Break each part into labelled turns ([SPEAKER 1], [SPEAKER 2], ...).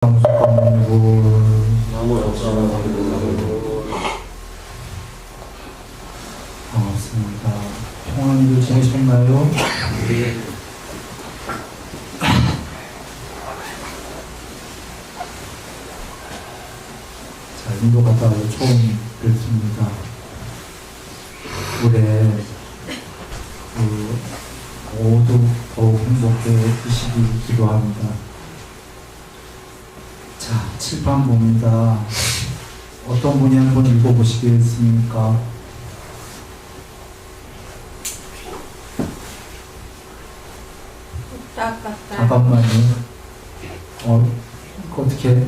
[SPEAKER 1] 반갑습니다. 평안히들 지내셨나요? 네. 자, 인도 갔다 와서 처음 뵙습니다. 올해 모두 더욱 행복해지시길 기도합니다. 자, 칠판 봅니다. 어떤 분이 한번 읽어보시겠습니까? 잠깐만요. 어떻게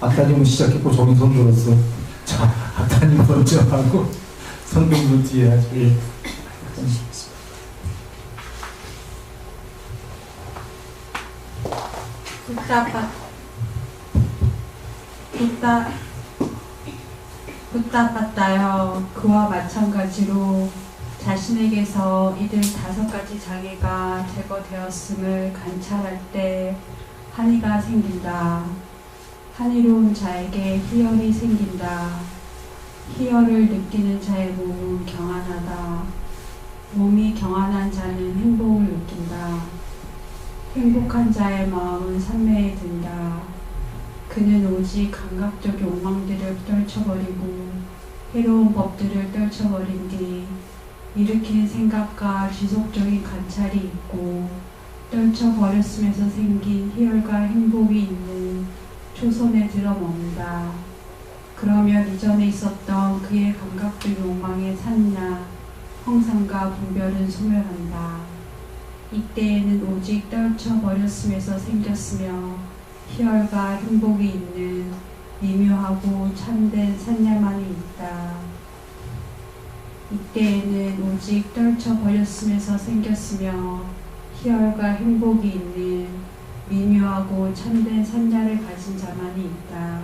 [SPEAKER 1] 아따님은 시작했고 저기 손 들었어. 자, 아따님 먼저 하고 성경도 뒤에 하지.
[SPEAKER 2] 붓다빠따여 그와 마찬가지로 자신에게서 이들 5가지 장애가 제거되었음을 관찰할 때 한의가 생긴다. 한의로운 자에게 희열이 생긴다. 희열을 느끼는 자의 몸은 경안하다. 몸이 경안한 자는 행복을 느낀다. 행복한 자의 마음은 산매에 든다. 그는 오직 감각적 욕망들을 떨쳐버리고 해로운 법들을 떨쳐버린 뒤 일으킨 생각과 지속적인 관찰이 있고 떨쳐버렸음에서 생긴 희열과 행복이 있는 초선에 들어멈는다. 그러면 이전에 있었던 그의 감각적 욕망의 산나, 형상과 분별은 소멸한다. 이때에는 오직 떨쳐버렸음에서 생겼으며 희열과 행복이 있는 미묘하고 참된 산야만이 있다. 이때에는 오직 떨쳐버렸음에서 생겼으며 희열과 행복이 있는 미묘하고 참된 산야를 가진 자만이 있다.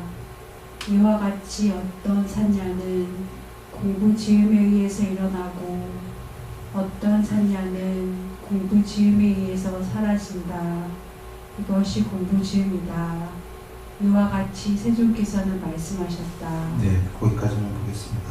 [SPEAKER 2] 이와 같이 어떤 산야는 공부지음에 의해서 일어나고 어떤 산야는 공부지음에 의해서 사라진다. 이것이 공부지음이다. 이와 같이 세존께서는 말씀하셨다.
[SPEAKER 1] 네, 거기까지만 보겠습니다.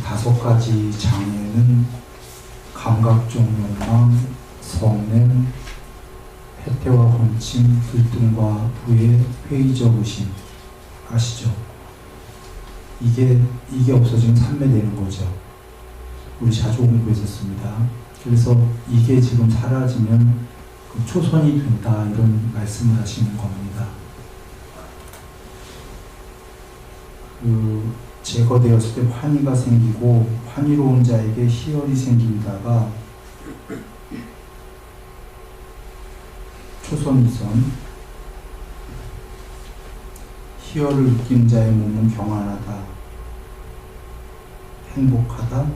[SPEAKER 1] 다섯 가지 장애는 감각적 욕망, 성냄, 해태와 혼침, 들뜸과 부의 회의적 의심. 아시죠? 이게 없어지면 산매되는 거죠. 우리 자주 공부했었습니다. 그래서 이게 지금 사라지면 초선이 된다, 이런 말씀을 하시는 겁니다. 제거되었을 때 환희가 생기고 환희로운 자에게 희열이 생긴다가 초선이선 희열을 느낀 자의 몸은 경안하다, 행복하다,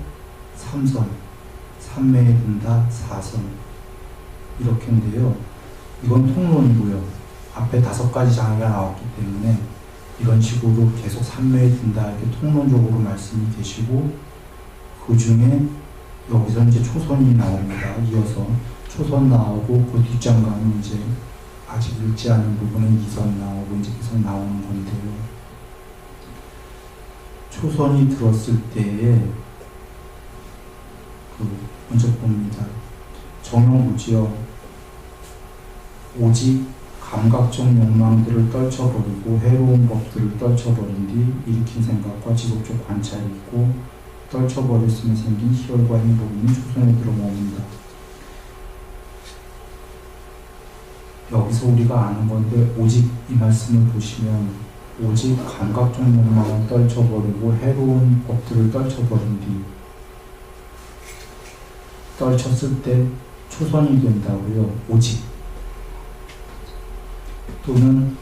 [SPEAKER 1] 3선, 산매에 든다, 4선 이렇게인데요. 이건 통론이고요. 앞에 5가지 장애가 나왔기 때문에 이런 식으로 계속 산매에 든다 이렇게 통론적으로 말씀이 되시고, 그 중에 여기서 이제 초선이 나옵니다. 이어서 초선 나오고 그 뒷장가는 이제 아직 읽지 않은 부분은 2선 나오고 이제 계속 나오는 건데요. 초선이 들었을 때에 먼저 봅니다. 정용구지요. 오직 감각적 욕망들을 떨쳐버리고 해로운 법들을 떨쳐버린 뒤 일으킨 생각과 지속적 관찰이 있고 떨쳐버렸으면 생긴 희열과 행복이 초선에 들어옵니다. 여기서 우리가 아는 건데, 오직 이 말씀을 보시면 오직 감각적 욕망을 떨쳐버리고 해로운 것들을 떨쳐버린 뒤 떨쳤을 때 초선이 된다고요. 오직. 또는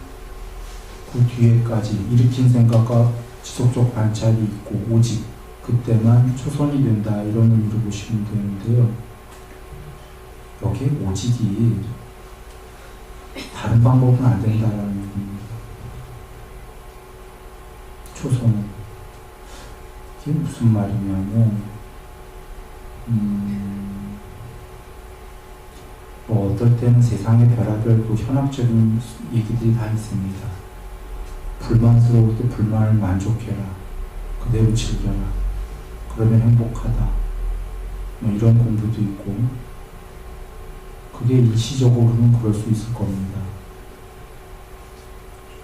[SPEAKER 1] 그 뒤에까지 일으킨 생각과 지속적 관찰이 있고 오직 그때만 초선이 된다, 이런 의미로 보시면 되는데요. 여기 오직이 다른 방법은 안 된다라는 얘기입니다. 초선은 이게 무슨 말이냐면 뭐 어떨 때는 세상의 별의별 그 현학적인 얘기들이 다 있습니다. 불만스러울 때 불만을 만족해라, 그대로 즐겨라, 그러면 행복하다, 뭐 이런 공부도 있고, 그게 일시적으로는 그럴 수 있을 겁니다.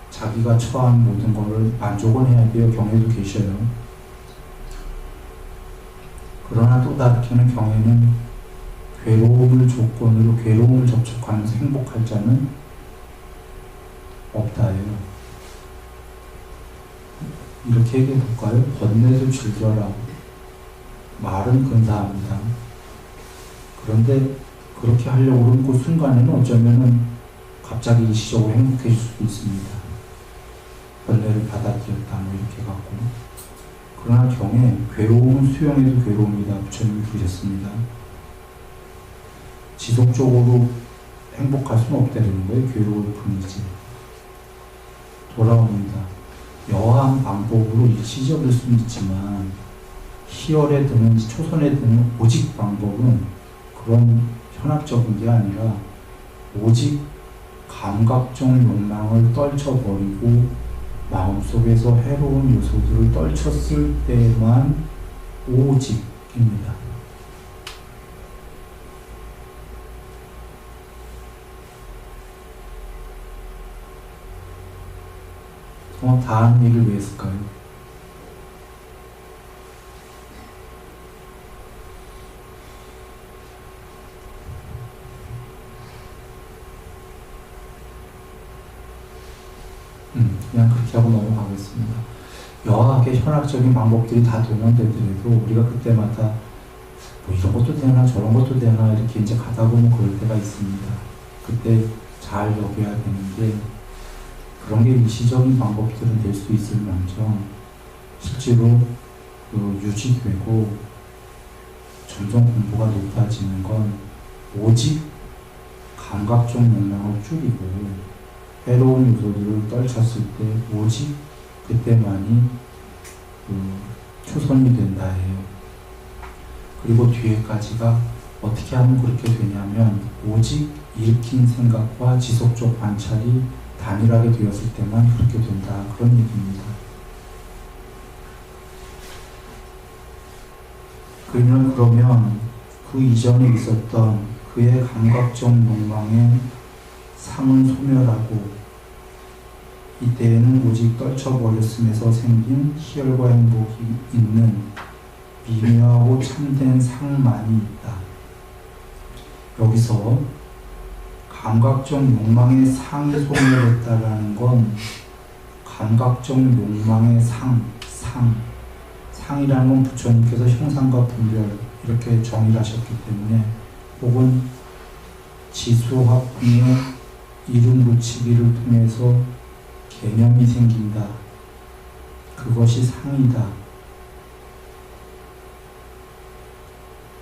[SPEAKER 1] 자기가 처한 모든 것을 만족을 해야 돼요. 경에도 계셔요. 그러나 또 다르게는 경에는 괴로움을 조건으로 괴로움을 접촉하면서 행복할 자는 없다예요. 이렇게 얘기해 볼까요? 번뇌도 즐겨라, 말은 근사합니다. 그런데 그렇게 하려고 그러면 그 순간에는 어쩌면은 갑자기 일시적으로 행복해질 수도 있습니다. 번뇌를 받아들였다, 뭐 이렇게 갖고. 그러나 경에 괴로움은 수용해도 괴로움이다, 부처님이 부르셨습니다. 지속적으로 행복할 수는 없다는 거예요. 괴로울 뿐이지. 돌아옵니다. 여한 방법으로 일시적일 수는 있지만 희열에 드는, 초선에 드는 오직 방법은 그런 현학적인 게 아니라 오직 감각적 욕망을 떨쳐버리고 마음속에서 해로운 요소들을 떨쳤을 때만 오직입니다. 다 하는 얘기를 왜 했을까요? 그냥 그렇게 하고 넘어가겠습니다. 여하게 현학적인 방법들이 다 동원되더라도 우리가 그때마다 뭐 이런 것도 되나 저런 것도 되나 이렇게 이제 가다 보면 그럴 때가 있습니다. 그때 잘 여겨야 되는 게, 그런 게 일시적인 방법들은 될 수 있을망정 실제로 유지되고 점점 공부가 높아지는 건 오직 감각적 욕망을 줄이고 해로운 요소들을 떨쳤을 때 오직 그때만이 초선이 된다예요. 그리고 뒤에까지가 어떻게 하면 그렇게 되냐면 오직 일으킨 생각과 지속적 관찰이 단일하게 되었을 때만 그렇게 된다, 그런 얘기입니다. 그러면 그 이전에 있었던 그의 감각적 욕망의 상은 소멸하고 이때에는 오직 떨쳐버렸음에서 생긴 희열과 행복이 있는 미묘하고 참된 상만이 있다. 여기서 감각적 욕망의 상이 소멸했다라는 건 감각적 욕망의 상이라는 건 부처님께서 형상과 분별 이렇게 정의를 하셨기 때문에, 혹은 지수화풍의 이름 붙이기를 통해서 개념이 생긴다, 그것이 상이다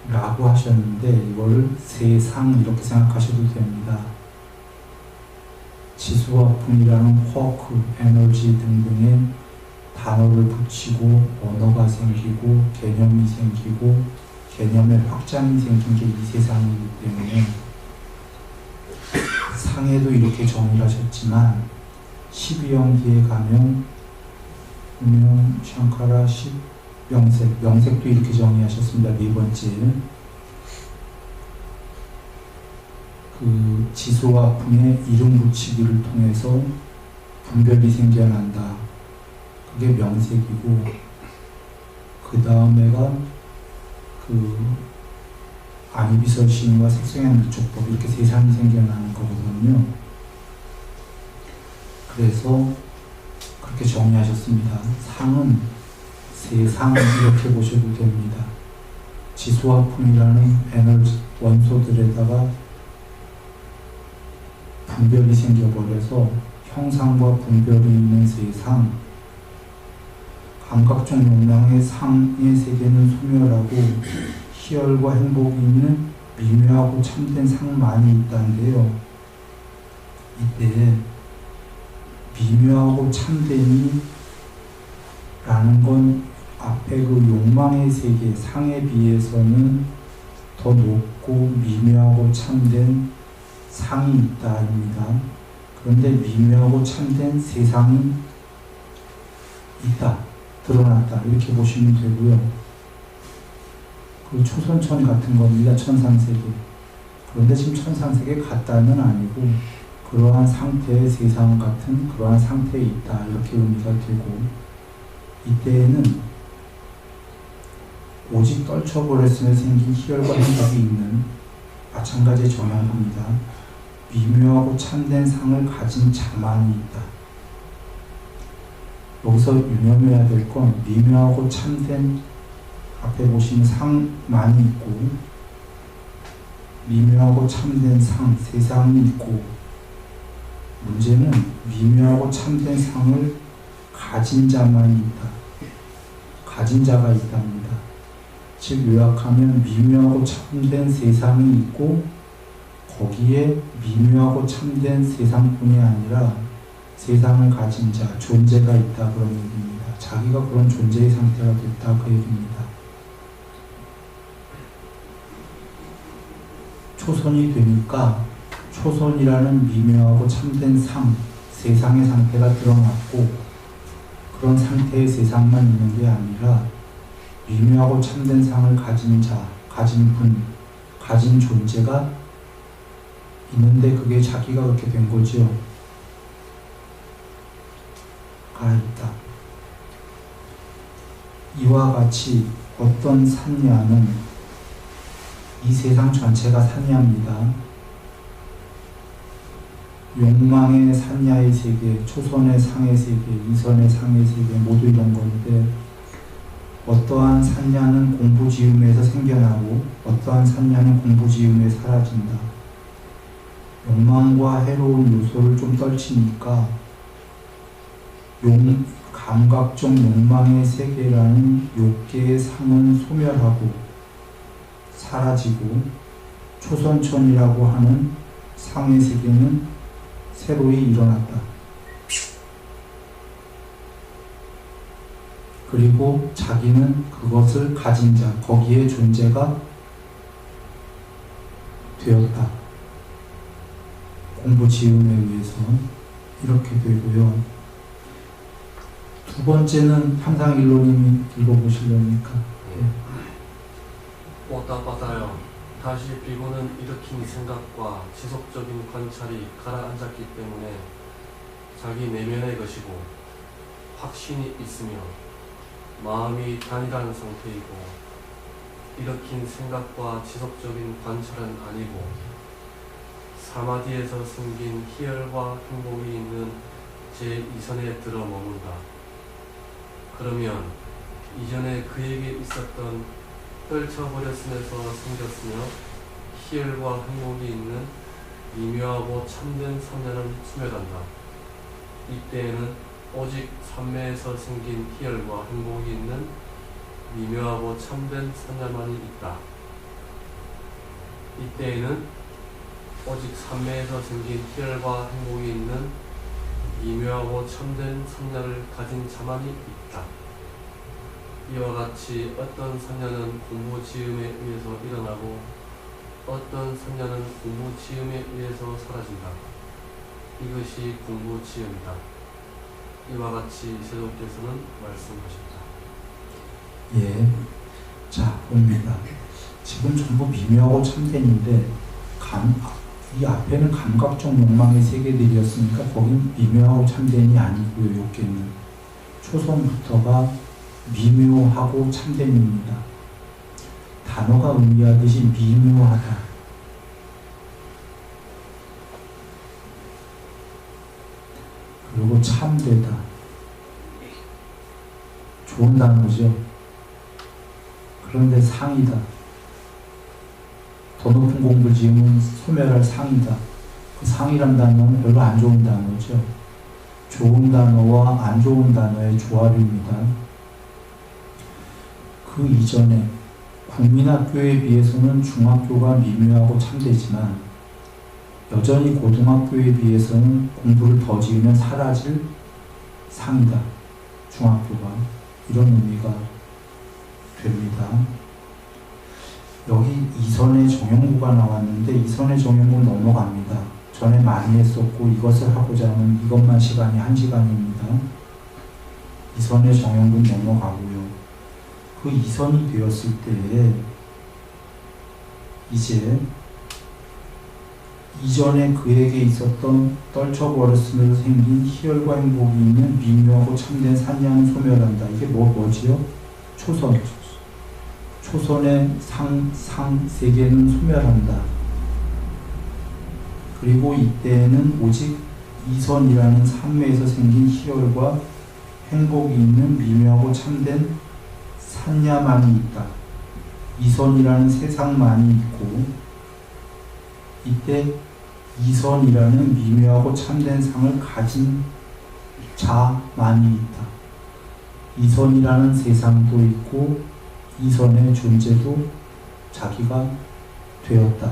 [SPEAKER 1] 라고 하셨는데, 이걸 세상 이렇게 생각하셔도 됩니다. 지수화풍이라는 워크, 에너지 등등의 단어를 붙이고 언어가 생기고 개념이 생기고 개념의 확장이 생긴 게 이 세상이기 때문에, 상에도 이렇게 정의를 하셨지만 12영기에 가면 샹카라 10명색, 명색도 이렇게 정의하셨습니다. 네 번째, 그 지수와 풍의 이름 붙이기를 통해서 분별이 생겨난다, 그게 명색이고, 그 다음에가 아니비설신과 색성향 미촉법, 이렇게 세상이 생겨나는 거거든요. 그래서 그렇게 정리하셨습니다. 상은 세상 이렇게 보셔도 됩니다. 지수화풍이라는 에너지 원소들에다가 분별이 생겨버려서 형상과 분별이 있는 세상, 감각적 욕망의 상의 세계는 소멸하고 희열과 행복이 있는 미묘하고 참된 상만이 있다는데요. 이때 미묘하고 참된이 라는 건 앞에 그 욕망의 세계, 상에 비해서는 더 높고 미묘하고 참된 상이 있다입니다. 그런데 미묘하고 참된 세상이 있다, 드러났다 이렇게 보시면 되고요. 그 초선천 같은 겁니다. 천상세계. 그런데 지금 천상세계 같다는 아니고 그러한 상태의 세상 같은 그러한 상태에 있다 이렇게 의미가 되고, 이때에는 오직 떨쳐버렸으면 생긴 희열과 행복이 있는 마찬가지의 정향입니다. 미묘하고 참된 상을 가진 자만이 있다. 여기서 유념해야 될 건 미묘하고 참된 앞에 보시면 상만이 있고 미묘하고 참된 상, 세상이 있고, 문제는 미묘하고 참된 상을 가진 자만이 있다. 가진 자가 있답니다. 즉 요약하면 미묘하고 참된 세상이 있고 거기에 미묘하고 참된 세상뿐이 아니라 세상을 가진 자, 존재가 있다 그런 얘기입니다. 자기가 그런 존재의 상태가 됐다 그 얘기입니다. 초선이 되니까 초선이라는 미묘하고 참된 상, 세상의 상태가 드러났고 그런 상태의 세상만 있는 게 아니라 미묘하고 참된 상을 가진 자, 가진 분, 가진 존재가 있는데 그게 자기가 그렇게 된 거죠. 가 있다. 이와 같이 어떤 산야는 이 세상 전체가 산야입니다. 욕망의 산야의 세계, 초선의 상의 세계, 이선의 상의 세계 모두 이런 건데, 어떠한 산야는 공부지음에서 생겨나고 어떠한 산야는 공부지음에 사라진다. 욕망과 해로운 요소를 좀 떨치니까 감각적 욕망의 세계라는 욕계의 상은 소멸하고 사라지고 초선천이라고 하는 상의 세계는 새로이 일어났다. 그리고 자기는 그것을 가진 자, 거기에 존재가 되었다. 공부지음에 의해서 이렇게 되고요. 두 번째는 항상일로님이 읽어보시려니까.
[SPEAKER 3] 오다 받아요. 다시 비고는 일으킨 생각과 지속적인 관찰이 가라앉았기 때문에 자기 내면의 것이고 확신이 있으며 마음이 단일한 상태이고, 일으킨 생각과 지속적인 관찰은 아니고 사마디에서 생긴 희열과 행복이 있는 제2선에 들어 머문다. 그러면 이전에 그에게 있었던 떨쳐버렸음에서 생겼으며 희열과 행복이 있는 미묘하고 참된 산야는 소멸한다. 이때에는 오직 삼매에서 생긴 희열과 행복이 있는 미묘하고 참된 산야만이 있다. 이때에는 오직 삼매에서 생긴 희열과 행복이 있는 미묘하고 참된 산야를 가진 자만이 있다. 이와 같이 어떤 산야는 공부지음에 의해서 일어나고 어떤 산야는 공부지음에 의해서 사라진다. 이것이 공부지음이다. 이와 같이 세도께서는 말씀하셨다.
[SPEAKER 1] 예. 자, 봅니다. 지금 전부 미묘하고 참된인데 이 앞에는 감각적 욕망의 세계들이었으니까 거긴 미묘하고 참된이 아니고요. 욕계는 초선부터가 미묘하고 참된입니다. 단어가 의미하듯이 미묘하다. 그리고 참되다. 좋은 단어죠. 그런데 상이다. 더 높은 공부 지으면 소멸할 상이다. 그 상이란 단어는 별로 안 좋은 단어죠. 좋은 단어와 안 좋은 단어의 조합입니다. 그 이전에 국민학교에 비해서는 중학교가 미묘하고 참되지만 여전히 고등학교에 비해서는 공부를 더 지으면 사라질 상이다. 중학교가. 이런 의미가 됩니다. 여기 이선의 정형구가 나왔는데 이선의 정형구 넘어갑니다. 전에 많이 했었고 이것을 하고자 하면 이것만 시간이 1시간입니다. 이선의 정형구 넘어가고요. 그 이선이 되었을 때에 이제 이전에 그에게 있었던 떨쳐버렸으면서 생긴 희열과 행복이 있는 미묘하고 참된 산양은 소멸한다. 이게 뭐지요? 초선. 초선의 세계는 소멸한다. 그리고 이때에는 오직 이선이라는 산매에서 생긴 희열과 행복이 있는 미묘하고 참된 산야만이 있다. 이선이라는 세상만이 있고 이때 이선이라는 미묘하고 참된 상을 가진 자만이 있다. 이선이라는 세상도 있고 이선의 존재도 자기가 되었다.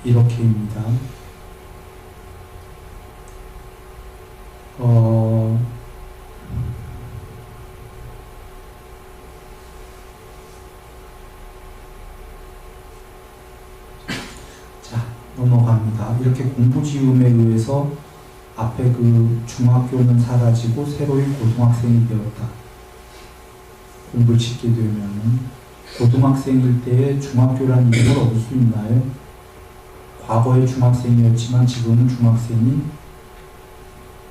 [SPEAKER 1] 이렇게입니다. 자, 넘어갑니다. 이렇게 공부지음에 의해서 앞에 그 중학교는 사라지고 새로이 고등학생이 되었다. 공부를 짓게 되면은 고등학생일 때에 중학교라는 이름을 얻을 수 있나요? 과거에 중학생이었지만 지금은 중학생이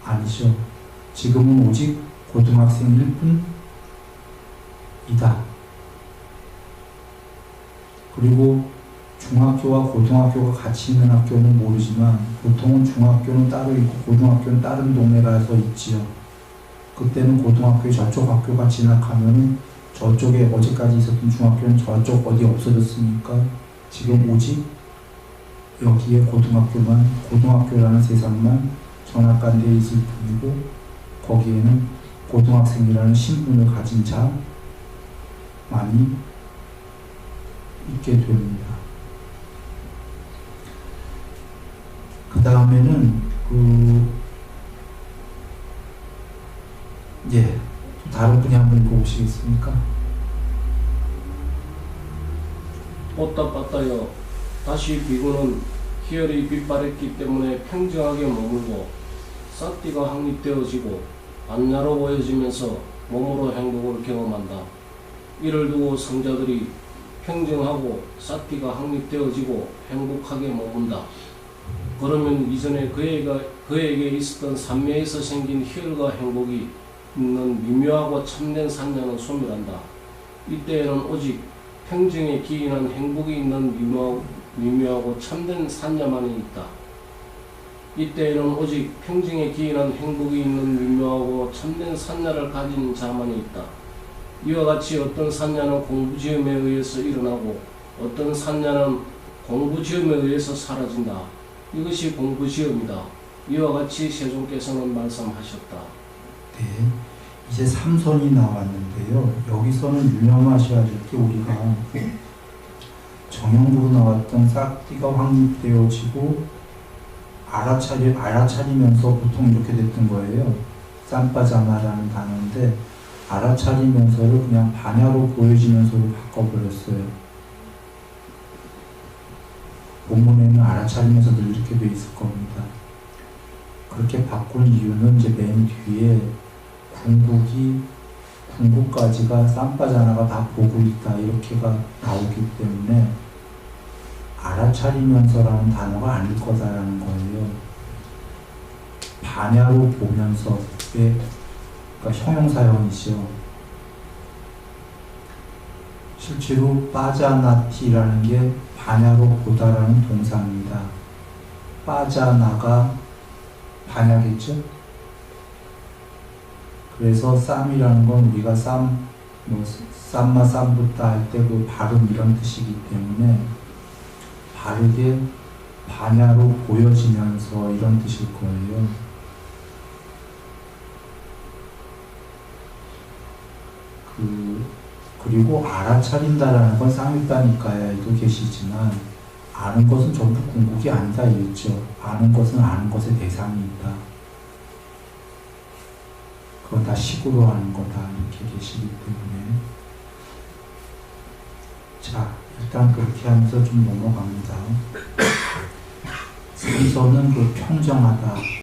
[SPEAKER 1] 아니죠. 지금은 오직 고등학생일 뿐이다. 그리고 중학교와 고등학교가 같이 있는 학교는 모르지만 보통은 중학교는 따로 있고 고등학교는 다른 동네 가서 있지요. 그때는 고등학교에 저쪽 학교가 진학하면 저쪽에 어제까지 있었던 중학교는 저쪽 어디 없어졌으니까 지금 오직 여기에 고등학교라는 세상만 전학간대에 있을 뿐이고 거기에는 고등학생이라는 신분을 가진 자만이 있게 됩니다. 그 다음에는 다른 분이 한번 읽어보시겠습니까?
[SPEAKER 4] 옷다 빠따여 다시 비구는 희열이 빛바랬기 때문에 평정하게 머물고 싹띠가 확립되어지고 안야로 보여지면서 몸으로 행복을 경험한다. 이를 두고 성자들이 평정하고 싹띠가 확립되어지고 행복하게 머문다. 그러면 이전에 그에게 있었던 산매에서 생긴 희열과 행복이 있는 미묘하고 참된 산야는 소멸한다. 이때에는 오직 평정에 기인한 행복이 있는 미묘하고 참된 산야만이 있다. 이때에는 오직 평정에 기인한 행복이 있는 미묘하고 참된 산야를 가진 자만이 있다. 이와 같이 어떤 산야는 공부지음에 의해서 일어나고 어떤 산야는 공부지음에 의해서 사라진다. 이것이 공부지음이다. 이와 같이 세종께서는 말씀하셨다.
[SPEAKER 1] 네, 이제 삼선이 나왔는데요. 여기서는 유념하셔야 될 게 우리가 정형으로 나왔던 싹띠가 확립되어지고 알아차리면서 보통 이렇게 됐던 거예요. 쌈빠자마라는 단어인데 알아차리면서를 그냥 반야로 보여지면서로 바꿔버렸어요. 본문에는 알아차리면서 늘 이렇게 돼 있을 겁니다. 그렇게 바꾼 이유는 이제 맨 뒤에 궁극까지가 쌈빠자나가 다 보고 있다 이렇게가 나오기 때문에 알아차리면서라는 단어가 아닐 거다라는 거예요. 반야로 보면서의 그러니까 형용사형이죠. 실제로 빠자나티라는 게 반야로 보다라는 동사입니다. 빠자나가 반야겠죠? 그래서 쌈이라는 건 우리가 쌈마 쌈붓다 할 때 그 발음 이런 뜻이기 때문에 바르게 반야로 보여지면서 이런 뜻일 거예요. 그리고 알아차린다라는 건 쌍육다니까에도 계시지만 아는 것은 전부 궁극이 아니다 이랬죠. 아는 것은 아는 것의 대상이 있다. 그건 다 식으로 하는 거다 이렇게 계시기 때문에 자 일단 그렇게 하면서 좀 넘어갑니다. 삼선은 그 평정하다